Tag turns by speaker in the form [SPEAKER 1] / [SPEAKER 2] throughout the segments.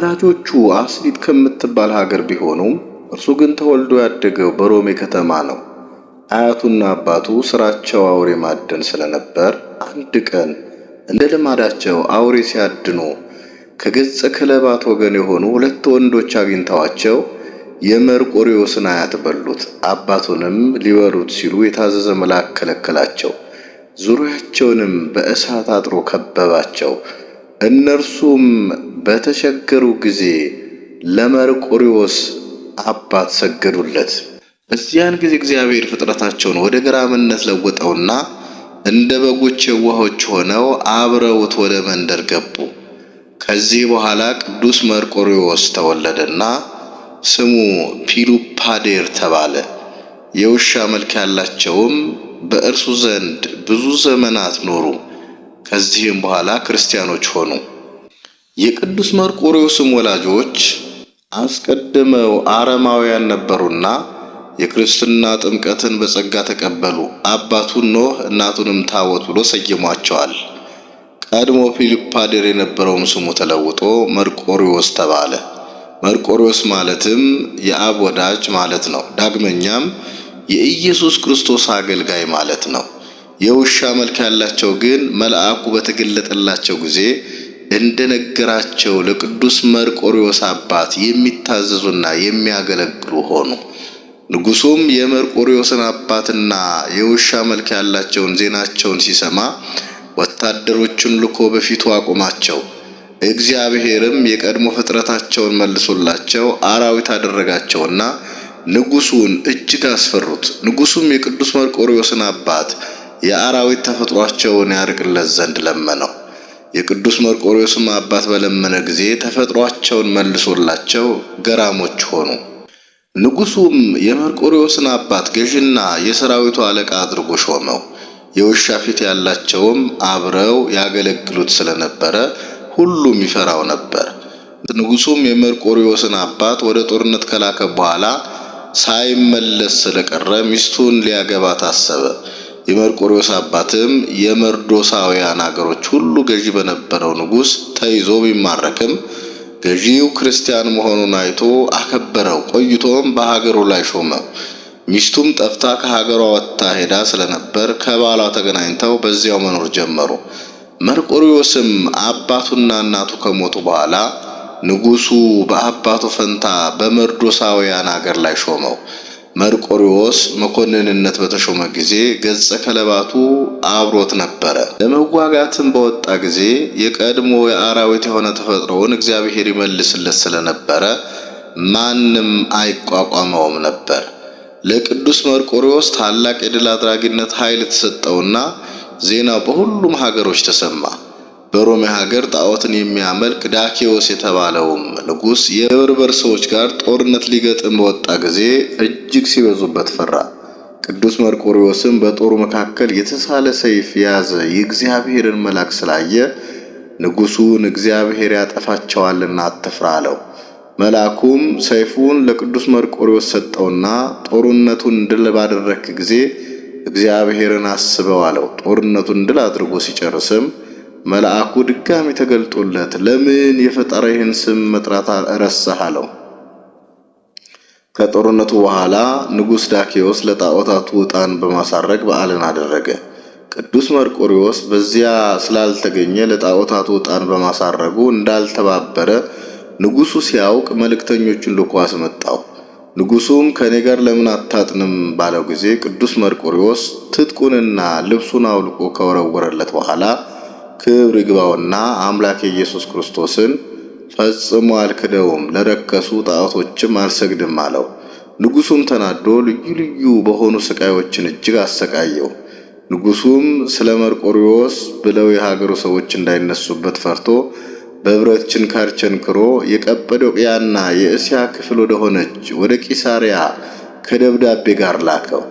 [SPEAKER 1] ወላጆቹ አስሊጥ ከምትባል ሀገር ቢሆኑም እርሱ ግን ተወልዶ ያደገው በሮሜ ከተማ ነው። አያቱና አባቱ ስራቸው አውሬ ማደን ስለነበር አንድ ቀን እንደ ልማዳቸው አውሬ ሲያድኑ ከገጸ ከለባት ወገን የሆኑ ሁለት ወንዶች አግኝተዋቸው የመርቆሬዎስን አያት በሉት። አባቱንም ሊበሉት ሲሉ የታዘዘ መልአክ ከለከላቸው። ዙሪያቸውንም በእሳት አጥሮ ከበባቸው። እነርሱም በተቸገሩ ጊዜ ለመርቆሬዎስ አባት ሰገዱለት። በዚያን ጊዜ እግዚአብሔር ፍጥረታቸውን ወደ ገራምነት ለወጠውና እንደ በጎች የዋሆች ሆነው አብረውት ወደ መንደር ገቡ። ከዚህ በኋላ ቅዱስ መርቆሬዎስ ተወለደና ስሙ ፒሉፓዴር ተባለ። የውሻ መልክ ያላቸውም በእርሱ ዘንድ ብዙ ዘመናት ኖሩ። ከዚህም በኋላ ክርስቲያኖች ሆኑ። የቅዱስ መርቆሬዎስም ወላጆች አስቀድመው አረማውያን ነበሩና የክርስትና ጥምቀትን በጸጋ ተቀበሉ። አባቱን ኖህ እናቱንም ታቦት ብሎ ሰይሟቸዋል። ቀድሞ ፒሉፓዴር የነበረውም ስሙ ተለውጦ መርቆሬዎስ ተባለ። መርቆሬዎስ ማለትም የአብ ወዳጅ ማለት ነው። ዳግመኛም የኢየሱስ ክርስቶስ አገልጋይ ማለት ነው። የውሻ መልክ ያላቸው ግን መልአኩ በተገለጠላቸው ጊዜ እንደነገራቸው ለቅዱስ መርቆሬዎስ አባት የሚታዘዙና የሚያገለግሉ ሆኑ። ንጉሡም የመርቆሬዎስን አባትና የውሻ መልክ ያላቸውን ዜናቸውን ሲሰማ ወታደሮቹን ልኮ በፊቱ አቆማቸው። እግዚአብሔርም የቀድሞ ፍጥረታቸውን መልሶላቸው አራዊት አደረጋቸውና ንጉሡን እጅግ አስፈሩት። ንጉሡም የቅዱስ መርቆሬዎስን አባት የአራዊት ተፈጥሯቸውን ያርቅለት ዘንድ ለመነው። የቅዱስ መርቆሬዎስም አባት በለመነ ጊዜ ተፈጥሯቸውን መልሶላቸው ገራሞች ሆኑ። ንጉሡም የመርቆሬዎስን አባት ገዥና የሰራዊቱ አለቃ አድርጎ ሾመው። የውሻ ፊት ያላቸውም አብረው ያገለግሉት ስለነበረ ሁሉም ይፈራው ነበር። ንጉሡም የመርቆሬዎስን አባት ወደ ጦርነት ከላከ በኋላ ሳይመለስ ስለቀረ ሚስቱን ሊያገባ ታሰበ። የመርቆሬዎስ አባትም የመርዶሳውያን አገሮች ሁሉ ገዢ በነበረው ንጉሥ ተይዞ ቢማረክም ገዢው ክርስቲያን መሆኑን አይቶ አከበረው። ቆይቶም በሀገሩ ላይ ሾመው። ሚስቱም ጠፍታ ከሀገሯ ወጥታ ሄዳ ስለነበር ከባሏ ተገናኝተው በዚያው መኖር ጀመሩ። መርቆሬዎስም አባቱና እናቱ ከሞቱ በኋላ ንጉሡ በአባቱ ፈንታ በመርዶሳውያን አገር ላይ ሾመው። መርቆሬዎስ መኮንንነት በተሾመ ጊዜ ገጸ ከለባቱ አብሮት ነበረ። ለመዋጋትም በወጣ ጊዜ የቀድሞ የአራዊት የሆነ ተፈጥሮውን እግዚአብሔር ይመልስለት ስለነበረ ማንም አይቋቋመውም ነበር። ለቅዱስ መርቆሬዎስ ታላቅ የድል አድራጊነት ኃይል ተሰጠውና ዜናው በሁሉም ሀገሮች ተሰማ። በሮሜ ሀገር ጣዖትን የሚያመልክ ዳኪዎስ የተባለውም ንጉሥ የበርበር ሰዎች ጋር ጦርነት ሊገጥም በወጣ ጊዜ እጅግ ሲበዙበት ፈራ። ቅዱስ መርቆሬዎስም በጦሩ መካከል የተሳለ ሰይፍ የያዘ የእግዚአብሔርን መልአክ ስላየ ንጉሡን እግዚአብሔር ያጠፋቸዋልና አትፍራ አለው። መልአኩም ሰይፉን ለቅዱስ መርቆሬዎስ ሰጠውና ጦርነቱን ድል ባደረክ ጊዜ እግዚአብሔርን አስበው አለው። ጦርነቱን ድል አድርጎ ሲጨርስም መልአኩ ድጋሚ ተገልጦለት ለምን የፈጣሪህን ስም መጥራት ረሳህ አለው። ከጦርነቱ በኋላ ንጉሥ ዳኪዎስ ለጣዖታቱ ዕጣን በማሳረግ በዓልን አደረገ። ቅዱስ መርቆሬዎስ በዚያ ስላልተገኘ ለጣዖታቱ ዕጣን በማሳረጉ እንዳልተባበረ ንጉሡ ሲያውቅ መልእክተኞቹን ልኮ አስመጣው። ንጉሡም ከኔ ጋር ለምን አታጥንም ባለው ጊዜ ቅዱስ መርቆሬዎስ ትጥቁንና ልብሱን አውልቆ ከወረወረለት በኋላ ክብር ይግባውና አምላክ ኢየሱስ ክርስቶስን ፈጽሞ አልክደውም፣ ለረከሱ ጣዖቶችም አልሰግድም አለው። ንጉሡም ተናዶ ልዩ ልዩ በሆኑ ስቃዮችን እጅግ አሰቃየው። ንጉሡም ስለ መርቆሬዎስ ብለው የሀገሩ ሰዎች እንዳይነሱበት ፈርቶ በብረት ችንካር ቸንክሮ የቀጰዶቅያና የእስያ ክፍል ወደ ሆነች ወደ ቂሳሪያ ከደብዳቤ ጋር ላከው።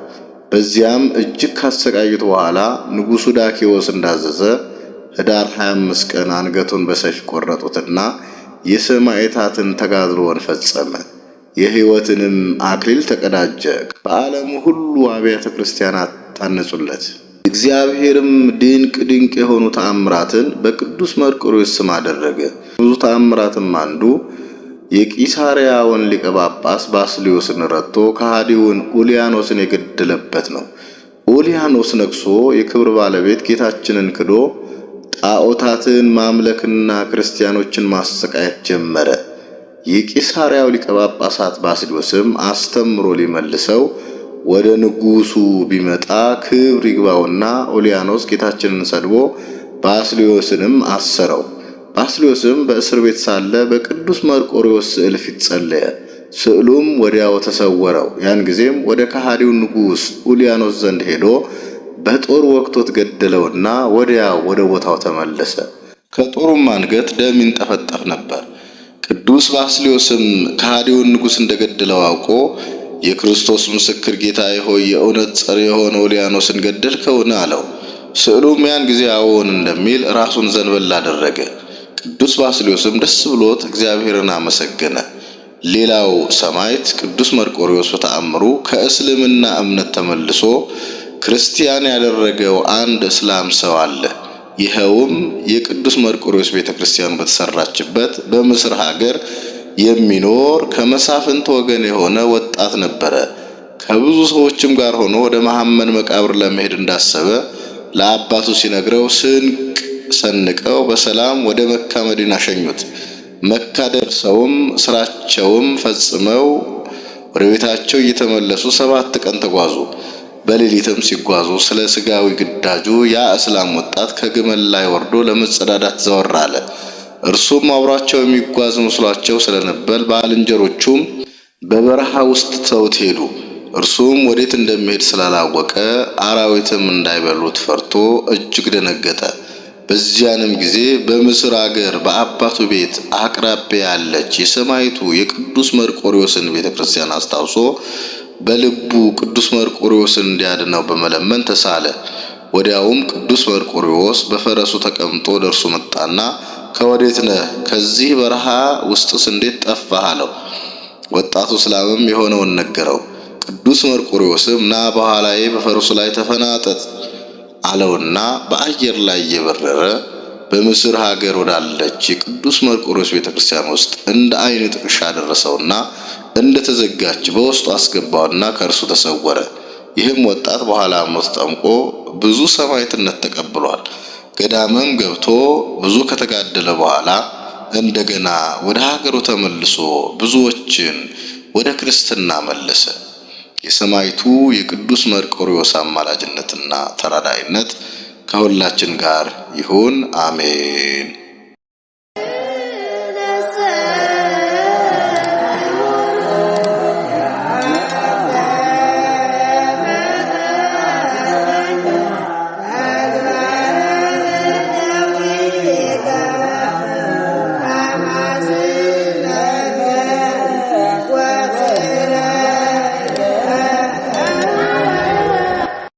[SPEAKER 1] በዚያም እጅግ ካሰቃዩት በኋላ ንጉሡ ዳኪዎስ እንዳዘዘ ህዳር 25 ቀን አንገቱን በሰይፍ ቆረጡትና የሰማዕታትን ተጋድሎውን ፈጸመ። የሕይወትንም አክሊል ተቀዳጀ። በዓለም ሁሉ አብያተ ክርስቲያናት ታነጹለት። እግዚአብሔርም ድንቅ ድንቅ የሆኑ ተአምራትን በቅዱስ መርቆሬዎስ ስም አደረገ። ብዙ ተአምራትም አንዱ የቂሳርያውን ሊቀ ጳጳስ ባስልዮስን ረድቶ ከሃዲውን ኡልያኖስን የገደለበት ነው። ኡልያኖስ ነግሶ የክብር ባለቤት ጌታችንን ክዶ ጣዖታትን ማምለክና ክርስቲያኖችን ማሰቃየት ጀመረ። የቂሳርያው ሊቀ ጳጳሳት ባስልዮስም አስተምሮ ሊመልሰው ወደ ንጉሱ ቢመጣ ክብር ይግባውና ኡልያኖስ ጌታችንን ሰድቦ ባስልዮስንም አሰረው። ባስልዮስም በእስር ቤት ሳለ በቅዱስ መርቆሬዎስ ስዕል ፊት ጸለየ። ስዕሉም ወዲያው ተሰወረው። ያን ጊዜም ወደ ከሃዲው ንጉስ ኡልያኖስ ዘንድ ሄዶ በጦር ወቅቶት ገደለውና ወዲያው ወደ ቦታው ተመለሰ። ከጦሩም አንገት ደም ይንጠፈጠፍ ነበር። ቅዱስ ባስልዮስም ከሃዲውን ንጉስ እንደገደለው አውቆ የክርስቶስ ምስክር ጌታዬ ሆይ የእውነት ጸር የሆነ ኡልያኖስን ገደልከውን? አለው። ስዕሉም ያን ጊዜ አዎን እንደሚል ራሱን ዘንበል አደረገ። ቅዱስ ባስልዮስም ደስ ብሎት እግዚአብሔርን አመሰገነ። ሌላው ሰማዕት ቅዱስ መርቆሬዎስ በተአምሩ ከእስልምና እምነት ተመልሶ ክርስቲያን ያደረገው አንድ እስላም ሰው አለ። ይኸውም የቅዱስ መርቆሬዎስ ቤተክርስቲያን በተሰራችበት በምስር ሀገር የሚኖር ከመሳፍንት ወገን የሆነ ወጣት ነበረ። ከብዙ ሰዎችም ጋር ሆኖ ወደ መሐመድ መቃብር ለመሄድ እንዳሰበ ለአባቱ ሲነግረው ስንቅ ሰንቀው በሰላም ወደ መካ መዲና ሸኙት። መካ ደርሰውም ስራቸውም ፈጽመው ወደ ቤታቸው እየተመለሱ 7 ቀን ተጓዙ። በሌሊትም ሲጓዙ ስለ ስጋዊ ግዳጁ ያ እስላም ወጣት ከግመል ላይ ወርዶ ለመጸዳዳት ዘወር አለ። እርሱም አብሯቸው የሚጓዝ መስሏቸው ስለነበር ባልንጀሮቹም በበረሃ ውስጥ ተውት ሄዱ። እርሱም ወዴት እንደሚሄድ ስላላወቀ አራዊትም እንዳይበሉት ፈርቶ እጅግ ደነገጠ። በዚያንም ጊዜ በምስር አገር በአባቱ ቤት አቅራቢያ ያለች የሰማዕቱ የቅዱስ መርቆሬዎስን ቤተክርስቲያን አስታውሶ በልቡ ቅዱስ መርቆሬዎስን እንዲያድነው በመለመን ተሳለ። ወዲያውም ቅዱስ መርቆሬዎስ በፈረሱ ተቀምጦ ደርሶ መጣና ከወዴት ነህ? ከዚህ በረሃ ውስጥስ እንዴት ጠፋህ? አለው። ወጣቱ እስላምም የሆነውን ነገረው። ቅዱስ መርቆሬዎስም ና በኋላዬ በፈረሱ ላይ ተፈናጠጥ አለውና በአየር ላይ እየበረረ በምስር ሀገር ወዳለች የቅዱስ መርቆሬዎስ ቤተክርስቲያን ውስጥ እንደ ዓይን ጥቅሻ ደረሰውና እንደተዘጋች በውስጡ አስገባውና ከእርሱ ተሰወረ። ይህም ወጣት በኋላ ሞት ተጠምቆ ብዙ ሰማዕትነት ተቀብሏል። ገዳምም ገብቶ ብዙ ከተጋደለ በኋላ እንደገና ወደ ሀገሩ ተመልሶ ብዙዎችን ወደ ክርስትና መለሰ። የሰማዕቱ የቅዱስ መርቆሬዎስ አማላጅነትና ተራዳኢነት ከሁላችን ጋር ይሁን፣ አሜን።